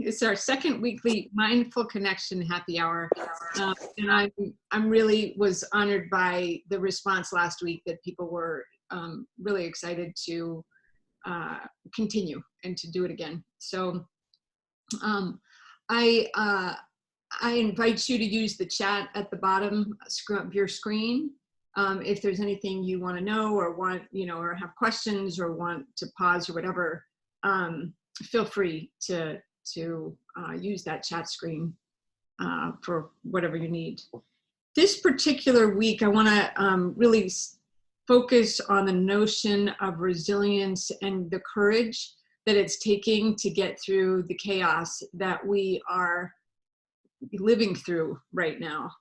It's our second weekly Mindful Connection Happy Hour. And I'm really was honored by the response last week that people were really excited to continue and to do it again. So I invite you to use the chat at the bottom of your screen. If there's anything you want to know or want, or have questions or want to pause or whatever, feel free to use that chat screen for whatever you need. This particular week, I want to really focus on the notion of resilience and the courage that it's taking to get through the chaos that we are living through right now.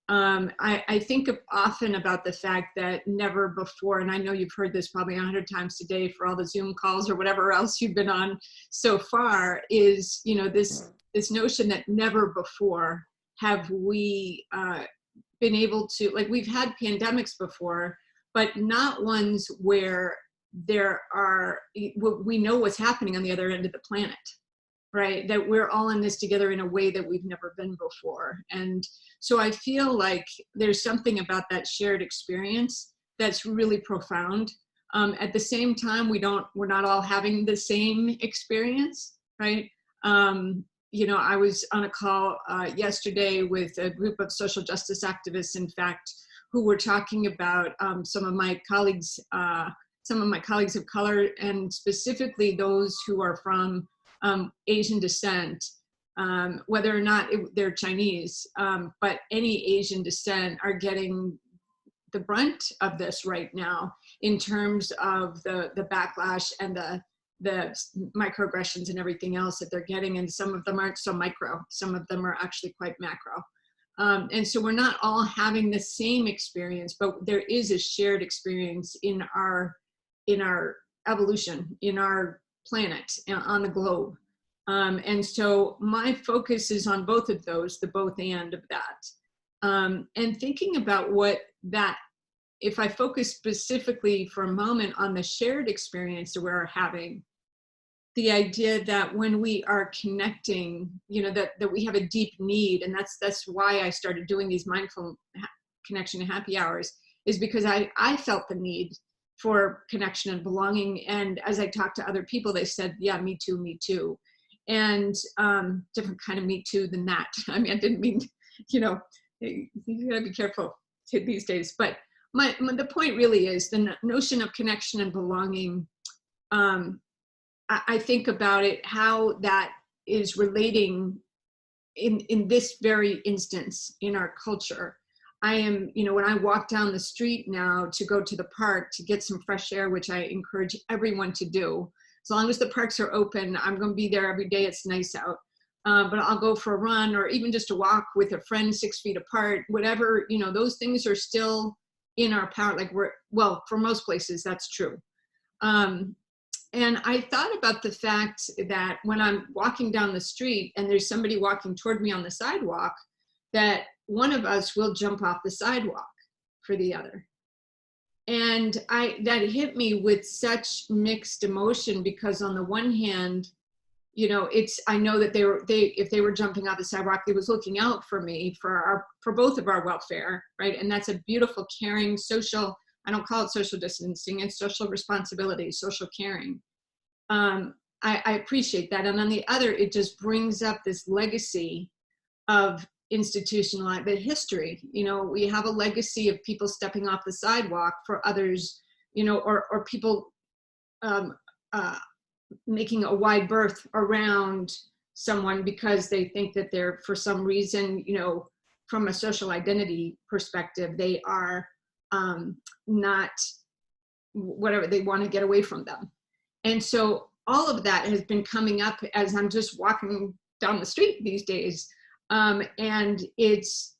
I think often about the fact that never before, and I know you've heard this probably 100 times today for all the Zoom calls or whatever else you've been on so far, is this notion that never before have we been able to, like, we've had pandemics before, but not ones where we know what's happening on the other end of the planet. Right, that we're all in this together in a way that we've never been before. And so I feel like there's something about that shared experience that's really profound. At the same time, we're not all having the same experience, right? I was on a call yesterday with a group of social justice activists, in fact, who were talking about some of my colleagues of color, and specifically those who are from Asian descent, whether or not they're Chinese, but any Asian descent are getting the brunt of this right now in terms of the backlash and the microaggressions and everything else that they're getting. And some of them aren't so micro, some of them are actually quite macro. And so we're not all having the same experience, but there is a shared experience in our evolution, in our planet, on the globe. And so my focus is on both of those, the both and of that. And thinking about if I focus specifically for a moment on the shared experience that we're having, the idea that when we are connecting, that we have a deep need, and that's why I started doing these mindful connection happy hours, is because I felt the need for connection and belonging. And as I talked to other people, they said, yeah, me too, me too. And different kind of me too than that. I mean, I didn't mean, you gotta be careful these days. But the point really is the notion of connection and belonging. I think about it, how that is relating in this very instance in our culture. I am, when I walk down the street now to go to the park to get some fresh air, which I encourage everyone to do. As long as the parks are open, I'm going to be there every day. It's nice out. But I'll go for a run or even just a walk with a friend 6 feet apart, whatever, those things are still in our power. Like for most places, that's true. And I thought about the fact that when I'm walking down the street and there's somebody walking toward me on the sidewalk, that one of us will jump off the sidewalk for the other. And that hit me with such mixed emotion, because on the one hand, I know that if they were jumping off the sidewalk, they was looking out for me, for both of our welfare, right? And that's a beautiful, caring, social, I don't call it social distancing, it's social responsibility, social caring. I appreciate that. And on the other, it just brings up this legacy of institutional, the history. We have a legacy of people stepping off the sidewalk for others, or people making a wide berth around someone because they think that they're, for some reason, from a social identity perspective, they are not whatever, they want to get away from them. And so all of that has been coming up as I'm just walking down the street these days. And it's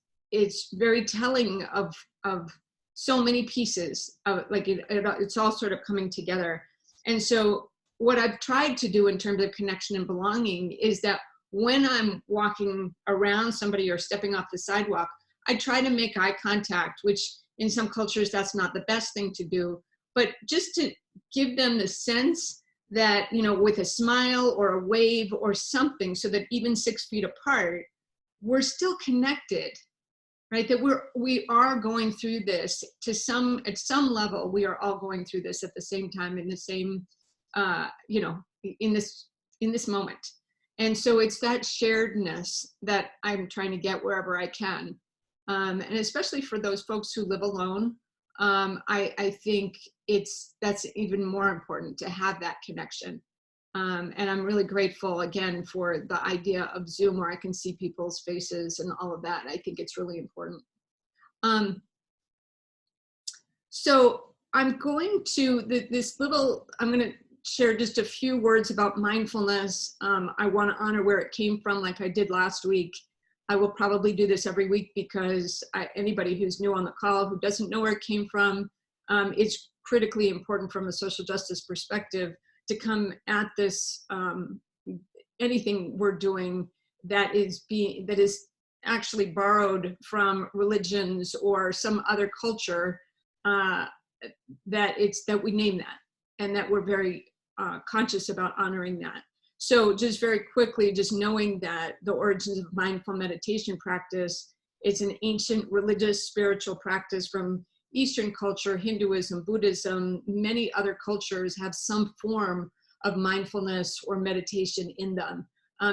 very telling of so many pieces of, like, it's all sort of coming together. And so what I've tried to do in terms of connection and belonging is that when I'm walking around somebody or stepping off the sidewalk, I try to make eye contact, which in some cultures that's not the best thing to do, but just to give them the sense that, you know, with a smile or a wave or something, so that even 6 feet apart, we're still connected, right? That we are going through this at some level, we are all going through this at the same time, in the same, you know, in this moment. And so it's that sharedness that I'm trying to get wherever I can. And especially for those folks who live alone, I think that's even more important to have that connection. And I'm really grateful again for the idea of Zoom, where I can see people's faces and all of that. I think it's really important. So I'm going to I'm going to share just a few words about mindfulness. I want to honor where it came from, like I did last week. I will probably do this every week because anybody who's new on the call who doesn't know where it came from, it's critically important from a social justice perspective to come at this, anything we're doing that is actually borrowed from religions or some other culture, that we name that, and that we're very conscious about honoring that. So just very quickly, just knowing that the origins of mindful meditation practice, it's an ancient religious spiritual practice from Eastern culture, Hinduism, Buddhism. Many other cultures have some form of mindfulness or meditation in them,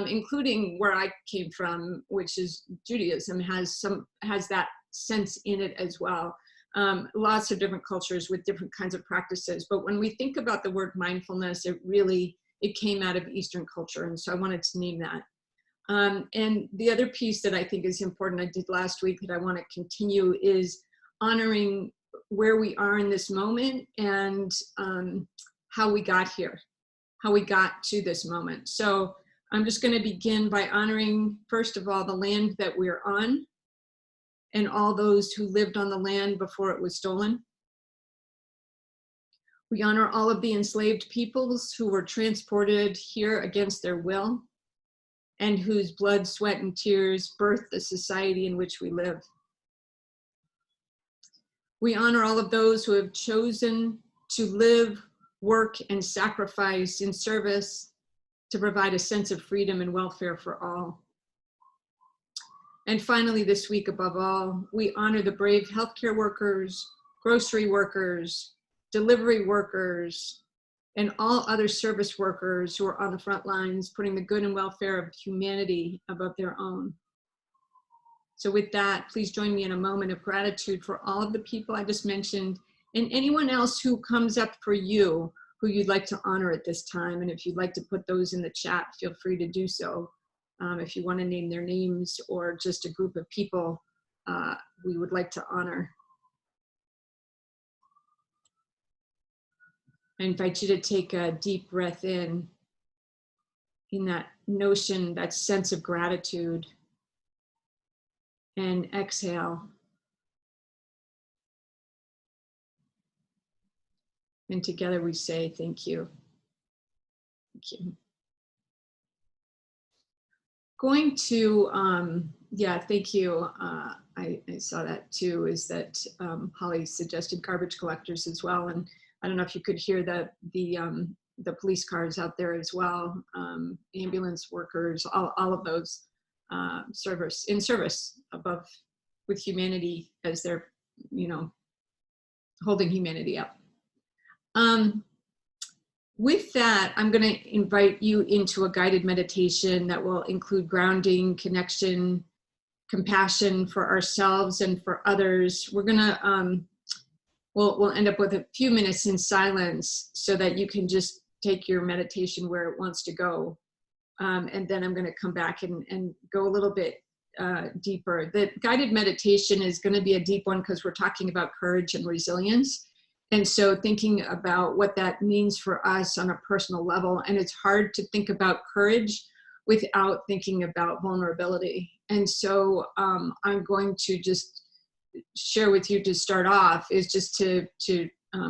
including where I came from, which is Judaism, has that sense in it as well. Lots of different cultures with different kinds of practices. But when we think about the word mindfulness, it came out of Eastern culture. And so I wanted to name that. And the other piece that I think is important, I did last week, that I want to continue, is honoring where we are in this moment and how we got here, how we got to this moment. So I'm just going to begin by honoring, first of all, the land that we're on and all those who lived on the land before it was stolen. We honor all of the enslaved peoples who were transported here against their will and whose blood, sweat, and tears birthed the society in which we live. We honor all of those who have chosen to live, work, and sacrifice in service to provide a sense of freedom and welfare for all. And finally, this week, above all, we honor the brave healthcare workers, grocery workers, delivery workers, and all other service workers who are on the front lines, putting the good and welfare of humanity above their own. So with that, please join me in a moment of gratitude for all of the people I just mentioned, and anyone else who comes up for you who you'd like to honor at this time. And if you'd like to put those in the chat, feel free to do so. If you want to name their names or just a group of people we would like to honor. I invite you to take a deep breath in that notion, that sense of gratitude, and exhale. And together we say, thank you. Thank you. Going to, yeah, thank you. I saw that too, is that Holly suggested garbage collectors as well. And I don't know if you could hear the police cars out there as well, ambulance workers, all of those in service above with humanity as they're, holding humanity up. With that, I'm going to invite you into a guided meditation that will include grounding, connection, compassion for ourselves and for others. We're going to, we'll end up with a few minutes in silence so that you can just take your meditation where it wants to go. And then I'm going to come back and go a little bit deeper. The guided meditation is going to be a deep one because we're talking about courage and resilience. And so thinking about what that means for us on a personal level, and it's hard to think about courage without thinking about vulnerability. And so I'm going to just share with you to start off is just to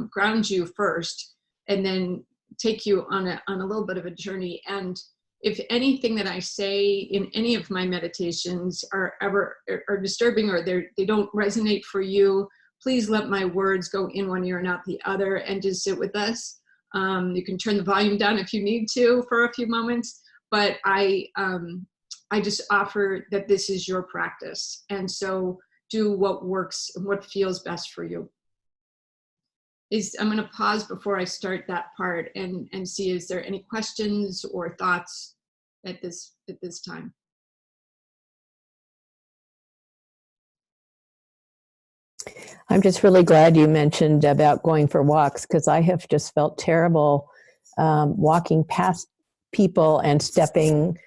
ground you first, and then take you on a little bit of a journey. And if anything that I say in any of my meditations are disturbing, or they don't resonate for you, please let my words go in one ear and out the other, and just sit with us. You can turn the volume down if you need to for a few moments, but I just offer that this is your practice. And so do what works and what feels best for you. I'm going to pause before I start that part and see, is there any questions or thoughts at this time? I'm just really glad you mentioned about going for walks, because I have just felt terrible walking past people and stepping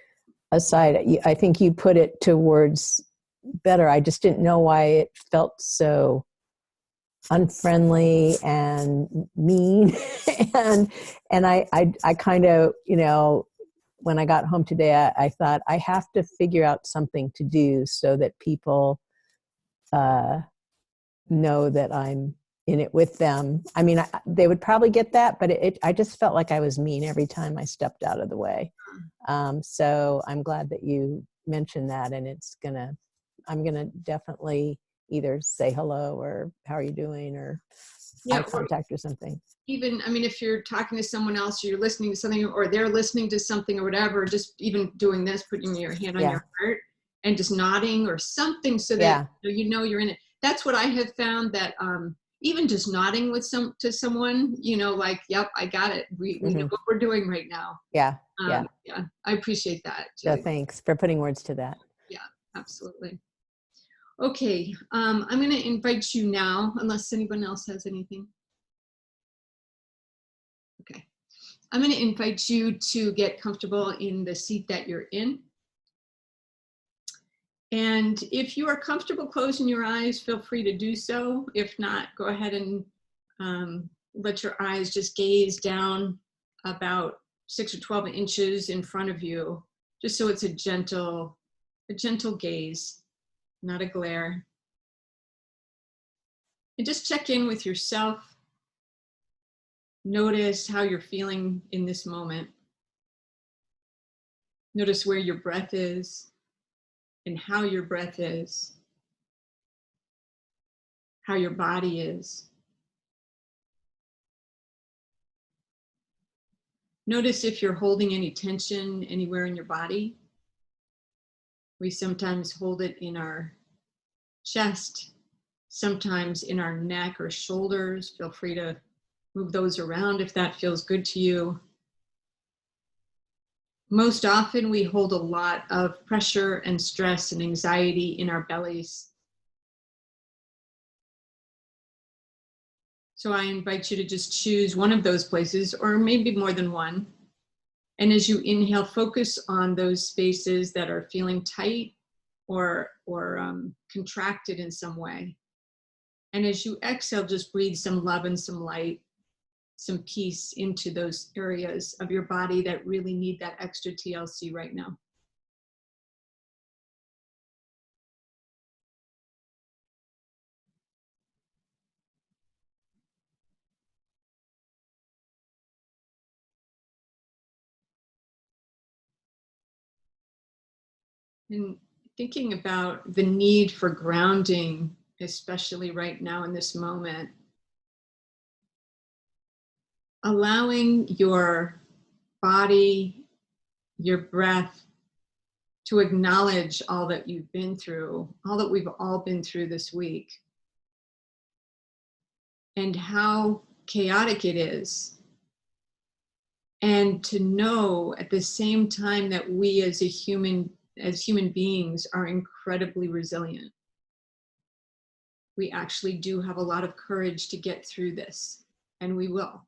aside. I think you put it to words better. I just didn't know why it felt so unfriendly and mean. and I kind of, when I got home today, I thought I have to figure out something to do so that people know that I'm in it with them. I mean, they would probably get that, but I just felt like I was mean every time I stepped out of the way. So I'm glad that you mentioned that, and I'm gonna definitely either say hello or how are you doing, or eye contact or something. Even, I mean, if you're talking to someone else, or you're listening to something, or they're listening to something or whatever, just even doing this, putting your hand on your heart and just nodding or something so that you're in it. That's what I have found, that even just nodding to someone, like, yep, I got it. We know what we're doing right now. Yeah. I appreciate that. So thanks for putting words to that. Yeah, absolutely. Okay, I'm going to invite you now, unless anyone else has anything. Okay, I'm going to invite you to get comfortable in the seat that you're in. And if you are comfortable closing your eyes, feel free to do so. If not, go ahead and let your eyes just gaze down about 6 or 12 inches in front of you, just so it's a gentle gaze, not a glare. And just check in with yourself. Notice how you're feeling in this moment. Notice where your breath is and how your breath is, how your body is. Notice if you're holding any tension anywhere in your body. We sometimes hold it in our chest, sometimes in our neck or shoulders. Feel free to move those around if that feels good to you. Most often we hold a lot of pressure and stress and anxiety in our bellies. So I invite you to just choose one of those places, or maybe more than one. And as you inhale, focus on those spaces that are feeling tight or contracted in some way. And as you exhale, just breathe some love and some light, some peace into those areas of your body that really need that extra TLC right now. And thinking about the need for grounding, especially right now in this moment, allowing your body, your breath, to acknowledge all that you've been through, all that we've all been through this week, and how chaotic it is. And to know at the same time that we as human beings are incredibly resilient. We actually do have a lot of courage to get through this, and we will.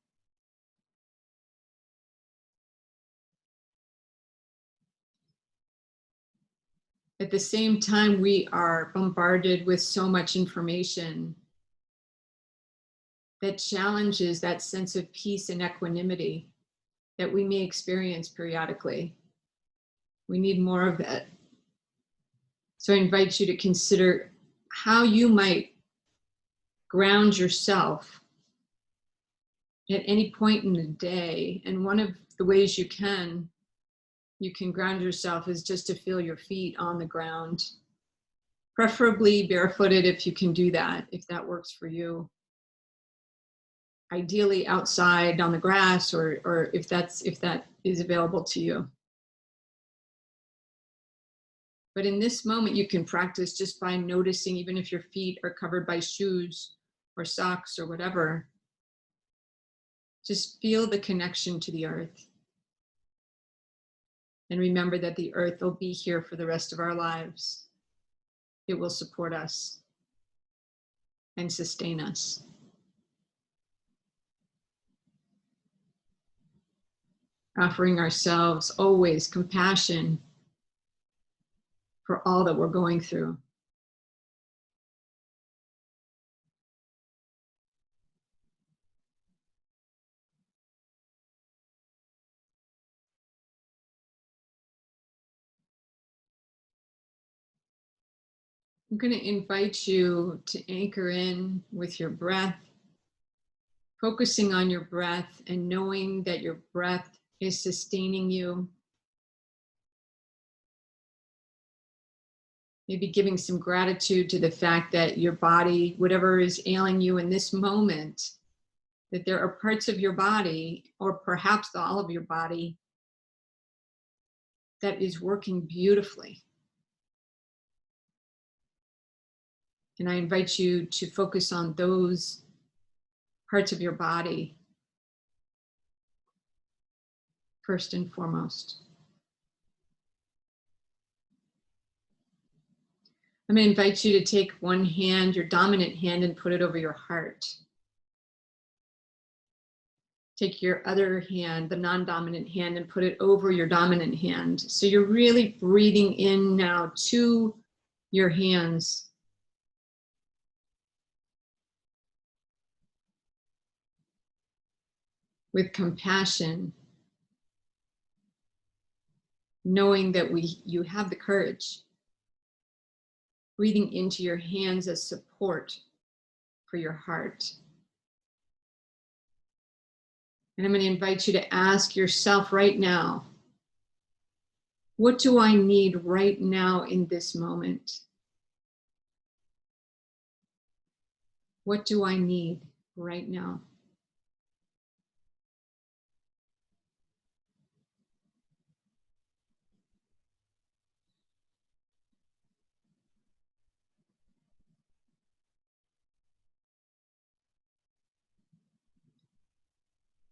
At the same time, we are bombarded with so much information that challenges that sense of peace and equanimity that we may experience periodically. We need more of it. So I invite you to consider how you might ground yourself at any point in the day. And one of the ways you can ground yourself is just to feel your feet on the ground, preferably barefooted if you can do that, if that works for you. ideally outside on the grass, or if that is available to you. But in this moment, you can practice just by noticing, even if your feet are covered by shoes or socks or whatever, just feel the connection to the earth. And remember that the earth will be here for the rest of our lives. It will support us and sustain us. Offering ourselves always compassion for all that we're going through. I'm going to invite you to anchor in with your breath, focusing on your breath and knowing that your breath is sustaining you. Maybe giving some gratitude to the fact that your body, whatever is ailing you in this moment, that there are parts of your body, or perhaps all of your body, that is working beautifully. And I invite you to focus on those parts of your body first and foremost. I'm going to invite you to take one hand, your dominant hand, and put it over your heart. Take your other hand, the non-dominant hand, and put it over your dominant hand. So you're really breathing in now to your hands. With compassion, knowing that you have the courage. Breathing into your hands as support for your heart. And I'm going to invite you to ask yourself right now, what do I need right now in this moment? What do I need right now?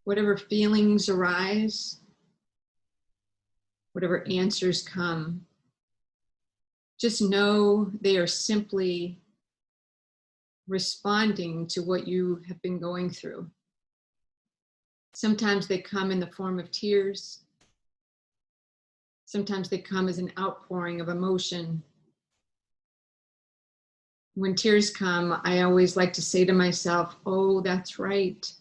Whatever feelings arise, whatever answers come, just know they are simply responding to what you have been going through. Sometimes they come in the form of tears. Sometimes they come as an outpouring of emotion. When tears come, I always like to say to myself, oh, that's right.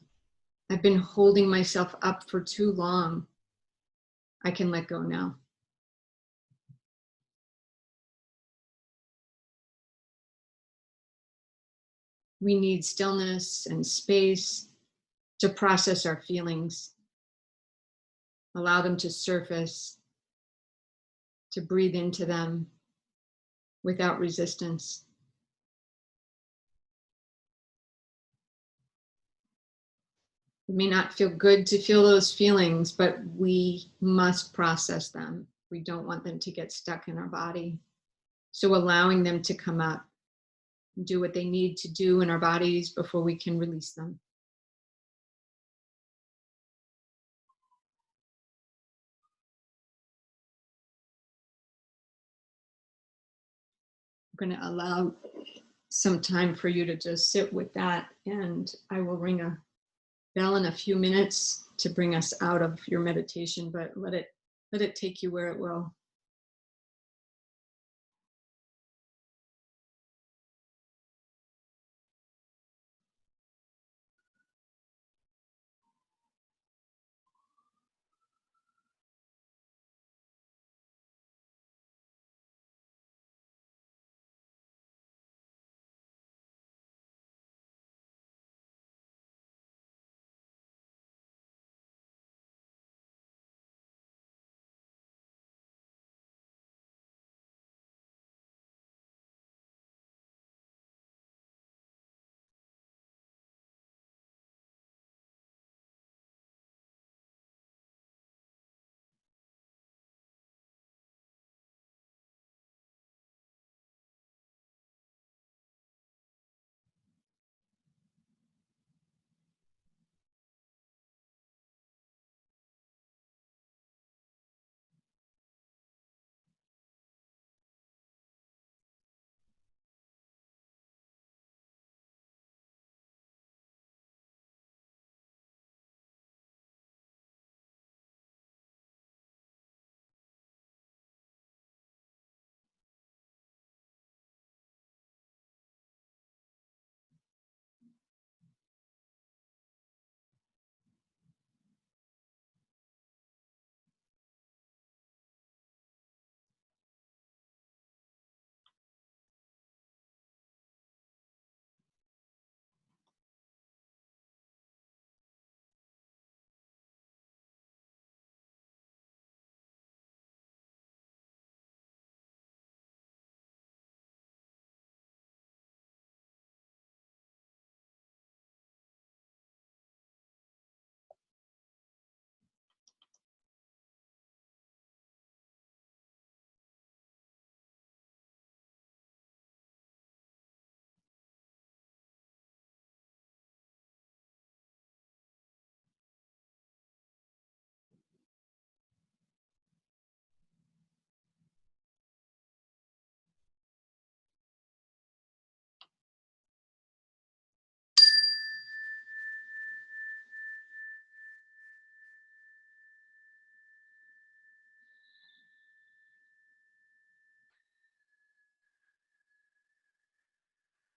I've been holding myself up for too long. I can let go now. We need stillness and space to process our feelings, allow them to surface, to breathe into them without resistance. It may not feel good to feel those feelings, but we must process them. We don't want them to get stuck in our body. So allowing them to come up, do what they need to do in our bodies before we can release them. I'm going to allow some time for you to just sit with that, and I will ring a bell in a few minutes to bring us out of your meditation, but let it take you where it will.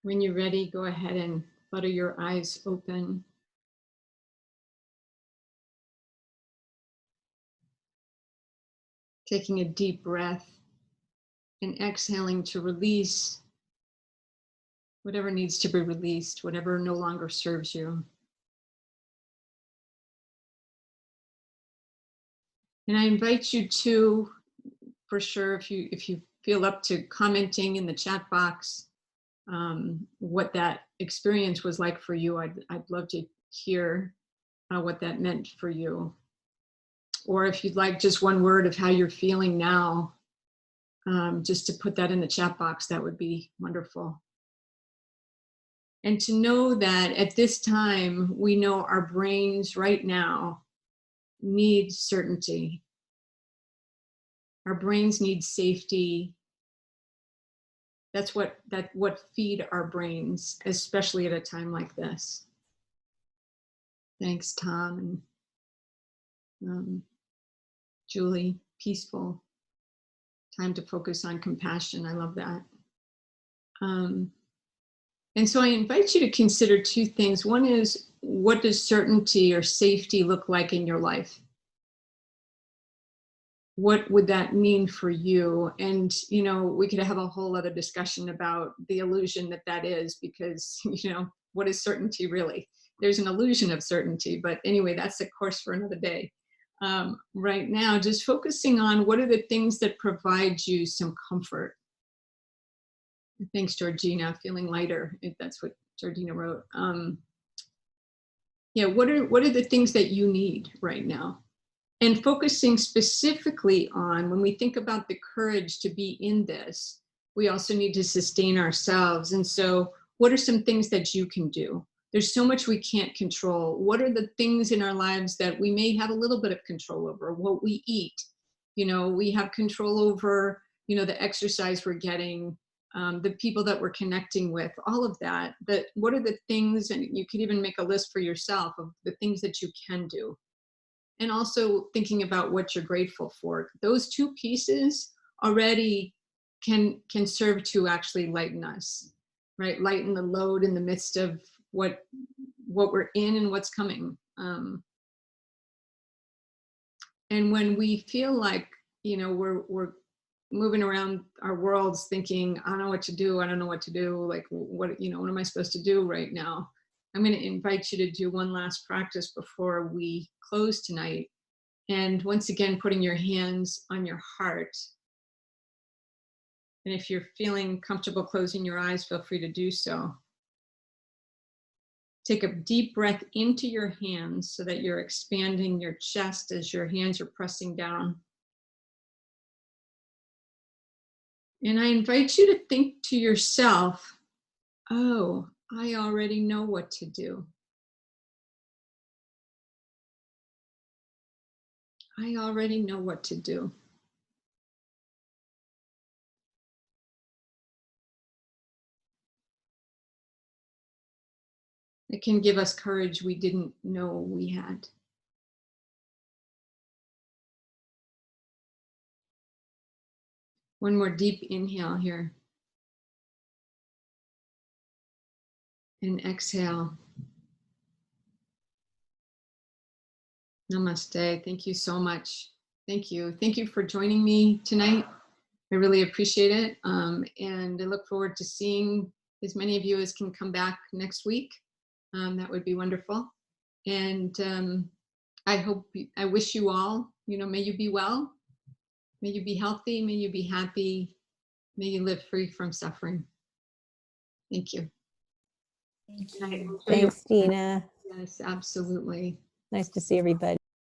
When you're ready, go ahead and flutter your eyes open. Taking a deep breath and exhaling to release whatever needs to be released, whatever no longer serves you. And I invite you to, for sure, if you feel up to commenting in the chat box, what that experience was like for you. I'd love to hear what that meant for you. Or if you'd like just one word of how you're feeling now, just to put that in the chat box, that would be wonderful. And to know that at this time, we know our brains right now need certainty. Our brains need safety. That's what feed our brains, especially at a time like this. Thanks, Tom and Julie. Peaceful. Time to focus on compassion. I love that. And so I invite you to consider two things. One is, what does certainty or safety look like in your life? What would that mean for you? And, you know, we could have a whole other discussion about the illusion that is, because, you know, what is certainty really? There's an illusion of certainty, but anyway, that's a course for another day. Right now, just focusing on what are the things that provide you some comfort. Thanks, Georgina. Feeling lighter. If that's what Georgina wrote. Yeah, what are the things that you need right now? And focusing specifically on, when we think about the courage to be in this, we also need to sustain ourselves. And so what are some things that you can do? There's so much we can't control. What are the things in our lives that we may have a little bit of control over? What we eat, you know, we have control over, you know, the exercise we're getting, the people that we're connecting with, all of that. That what are the things, and you could even make a list for yourself of the things that you can do. And also thinking about what you're grateful for. Those two pieces already can serve to actually lighten us, right? Lighten the load in the midst of what we're in and what's coming. And when we feel like, you know, we're moving around our worlds thinking, I don't know what to do, I don't know what to do, like what, you know, what am I supposed to do right now? I'm going to invite you to do one last practice before we close tonight. And once again, putting your hands on your heart. And if you're feeling comfortable closing your eyes, feel free to do so. Take a deep breath into your hands so that you're expanding your chest as your hands are pressing down. And I invite you to think to yourself, oh, I already know what to do. I already know what to do. It can give us courage we didn't know we had. One more deep inhale here. And exhale. Namaste. Thank you so much. Thank you. Thank you for joining me tonight. I really appreciate it. And I look forward to seeing as many of you as can come back next week. That would be wonderful. And I wish you all, you know, may you be well, may you be healthy, may you be happy, may you live free from suffering. Thank you. Thanks, Dina. Yes, absolutely. Nice to see everybody.